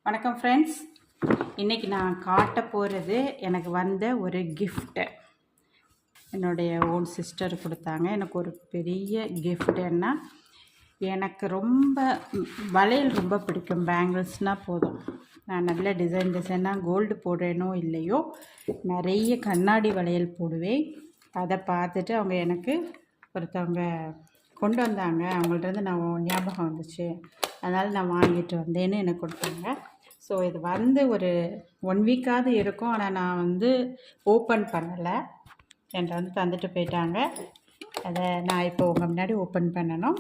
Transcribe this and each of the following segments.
வணக்கம் ஃப்ரெண்ட்ஸ். இன்றைக்கி நான் காட்ட போகிறது எனக்கு வந்த ஒரு கிஃப்ட்டு. என்னுடைய ஓன் சிஸ்டர் கொடுத்தாங்க. எனக்கு ஒரு பெரிய கிஃப்ட். என்ன, எனக்கு ரொம்ப வளையல் ரொம்ப பிடிக்கும். பேங்கிள்ஸ்னால் போதும், நான் நல்ல டிசைனாக கோல்டு போடுறேனோ இல்லையோ நிறைய கண்ணாடி வளையல் போடுவேன். அதை பார்த்துட்டு அவங்க எனக்கு ஒருத்தவங்க கொண்டு வந்தாங்க. அவங்கள்ட்ட நான் ஞாபகம் வந்துச்சு, அதனால் நான் வாங்கிட்டு வந்தேன்னு எனக்கு கொடுத்தாங்க. ஸோ இது ஒரு 1 வீக்காவது இருக்கும். ஆனால் நான் ஓப்பன் பண்ணலை. என்கிட்ட தந்துட்டு போயிட்டாங்க. அதை நான் இப்போ உங்கள் முன்னாடி ஓப்பன் பண்ணணும்.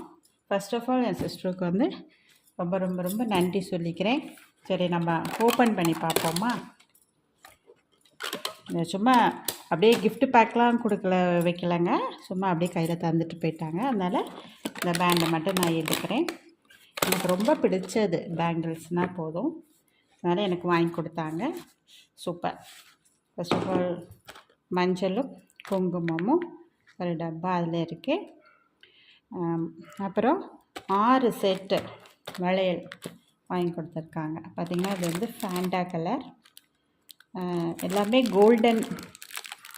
ஃபர்ஸ்ட் ஆஃப் ஆல் என் சிஸ்டருக்கு ரொம்ப ரொம்ப ரொம்ப நன்றி சொல்லிக்கிறேன். சரி, நம்ம ஓப்பன் பண்ணி பார்ப்போமா? சும்மா அப்படியே கிஃப்ட் பேக்லாம் வைக்கலைங்க. சும்மா அப்படியே கையில் தந்துட்டு போயிட்டாங்க. அதனால் இந்த பேண்டை மட்டும் நான் எடுக்கிறேன். எனக்கு ரொம்ப பிடிச்சது பேங்கிள்ஸ்னால் போதும், அதனால் எனக்கு வாங்கி கொடுத்தாங்க. சூப்பர். ஃபர்ஸ்ட் ஆஃப் ஆல் மஞ்சளும் குங்குமமும் ஒரு டப்பா அதில் இருக்குது. அப்புறம் 6 செட்டு வளையல் வாங்கி கொடுத்துருக்காங்க. பார்த்திங்கன்னா இது ஃபேண்டா கலர், எல்லாமே கோல்டன்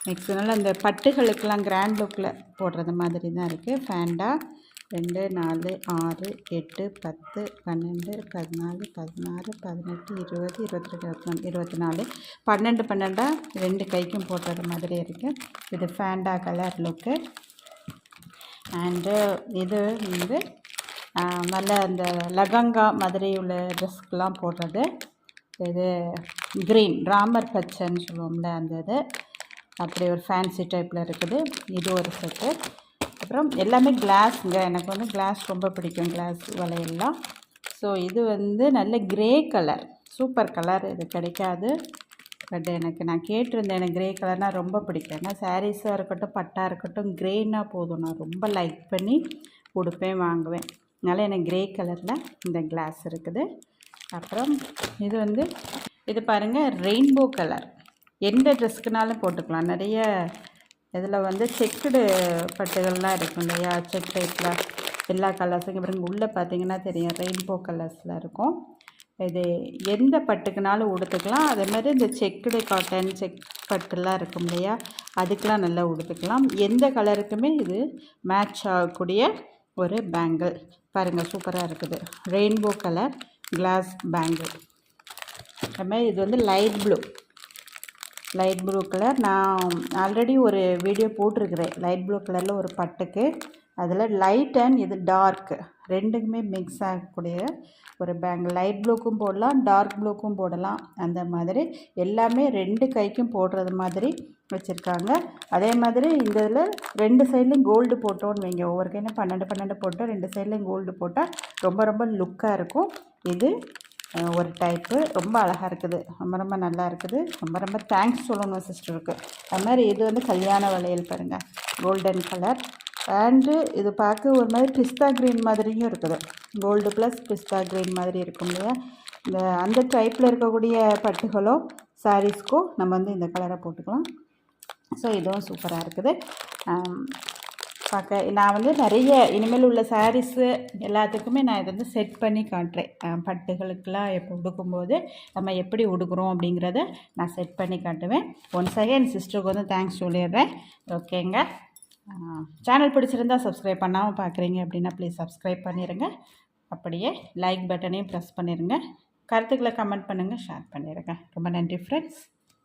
மிக்ஸ்னால அந்த பட்டுகளுக்கெல்லாம் கிராண்ட் லுக்கில் போடுறது மாதிரி தான் இருக்குது. ஃபேண்டா 2, 4, 6, 8, 10, 12, 14, 16, 18, 20, 22, 24, 12 2 கைக்கும் போடுறது மாதிரி இருக்குது. இது ஃபேண்டா கலர் லுக்கு. அண்டு இது நல்ல அந்த லகங்கா மாதிரி உள்ள ட்ரெஸ்க்கெலாம் போடுறது. இது க்ரீன் ராமர் பச்சைன்னு சொல்லுவோம்ல, அந்த இது அப்படி ஒரு ஃபேன்சி டைப்பில் இருக்குது. இது ஒரு செட்டு. அப்புறம் எல்லாமே கிளாஸுங்க. எனக்கு கிளாஸ் ரொம்ப பிடிக்கும், கிளாஸ் வளையல்லாம். ஸோ இது நல்ல கிரே கலர், சூப்பர் கலர். இது கிடைக்காது, பட் நான் கேட்டிருந்தேன். எனக்கு கிரே கலர்னால் ரொம்ப பிடிக்கும். ஏன்னா சாரீஸாக இருக்கட்டும், பட்டாக இருக்கட்டும், க்ரேனா போதும், நான் ரொம்ப லைக் பண்ணி கொடுப்பேன், வாங்குவேன். அதனால் எனக்கு கிரே கலரில் இந்த கிளாஸ் இருக்குது. அப்புறம் இது இது பாருங்கள், ரெயின்போ கலர். எந்த ட்ரெஸ்க்குனாலும் போட்டுக்கலாம். நிறைய இதில் செக்குடு பட்டுகள்லாம் இருக்கும் இல்லையா, செக் டைப்பில் எல்லா கலர்ஸுக்கும். அப்புறம் உள்ளே பார்த்தீங்கன்னா தெரியும், ரெயின்போ கலர்ஸில் இருக்கும். இது எந்த பட்டுக்குனாலும் உடுத்துக்கலாம். அதே மாதிரி இந்த செக்குடு காட்டன், செக் பட்டுலாம் இருக்கும் இல்லையா, அதுக்கெலாம் நல்லா உடுத்துக்கலாம். எந்த கலருக்குமே இது மேட்ச் ஆகக்கூடிய ஒரு பேங்கிள். பாருங்கள், சூப்பராக இருக்குது. Rainbow colour glass bangle. அதுமாதிரி இது லைட் ப்ளூ கலர். நான் ஆல்ரெடி ஒரு வீடியோ போட்டிருக்கிறேன் லைட் ப்ளூ கலரில் ஒரு பட்டுக்கு. அதில் லைட் அண்ட் இது டார்க் ரெண்டுக்குமே மிக்ஸ் ஆகக்கூடிய ஒரு பேங்கிள். லைட் ப்ளூக்கும் போடலாம், டார்க் ப்ளூக்கும் போடலாம். அந்த மாதிரி எல்லாமே 2 கைக்கும் போடுறது மாதிரி வச்சுருக்காங்க. அதே மாதிரி இந்த இதில் 2 சைட்லேயும் கோல்டு போட்டோன்னு வைங்க. ஒவ்வொரு கையிலும் 12 போட்டோம், 2 சைட்லேயும் கோல்டு போட்டால் ரொம்ப ரொம்ப லுக்காக இருக்கும். இது ஒரு டைப்பு ரொம்ப அழகாக இருக்குது, ரொம்ப ரொம்ப நல்லா இருக்குது. ரொம்ப ரொம்ப தேங்க்ஸ் சொல்லணும் சிஸ்டருக்கு. அது மாதிரி இது கல்யாண வளையல் பாருங்கள், கோல்டன் கலர். அண்டு இது பார்க்க ஒரு மாதிரி பிஸ்தா க்ரீன் மாதிரியும் இருக்குது. கோல்டு ப்ளஸ் பிஸ்தா க்ரீன் மாதிரி இருக்கும் இல்லையா, அந்த டைப்பில் இருக்கக்கூடிய பட்டுகளோ சாரீஸ்க்கோ நம்ம இந்த கலரை போட்டுக்கலாம். ஸோ இதுவும் சூப்பராக இருக்குது பார்க்க. நான் நிறைய இனிமேல் உள்ள சாரீஸு எல்லாத்துக்குமே நான் இதை செட் பண்ணி காட்டுறேன். பட்டுகளுக்கெல்லாம் எப்போ உடுக்கும்போது நம்ம எப்படி உடுக்குறோம் அப்படிங்கிறத நான் செட் பண்ணி காட்டுவேன். ஒன்ஸ் அகைன் சிஸ்டருக்கு தேங்க்ஸ் சொல்லிடுறேன். ஓகேங்க. சேனல் பிடிச்சிருந்தால் சப்ஸ்கிரைப் பண்ணாமல் பார்க்குறீங்க அப்படின்னா ப்ளீஸ் சப்ஸ்கிரைப் பண்ணிடுங்க. அப்படியே லைக் பட்டனையும் ப்ரெஸ் பண்ணிடுங்க. கருத்துக்களை கமெண்ட் பண்ணுங்கள், ஷேர் பண்ணிடுங்க. ரொம்ப நன்றி ஃப்ரெண்ட்ஸ்.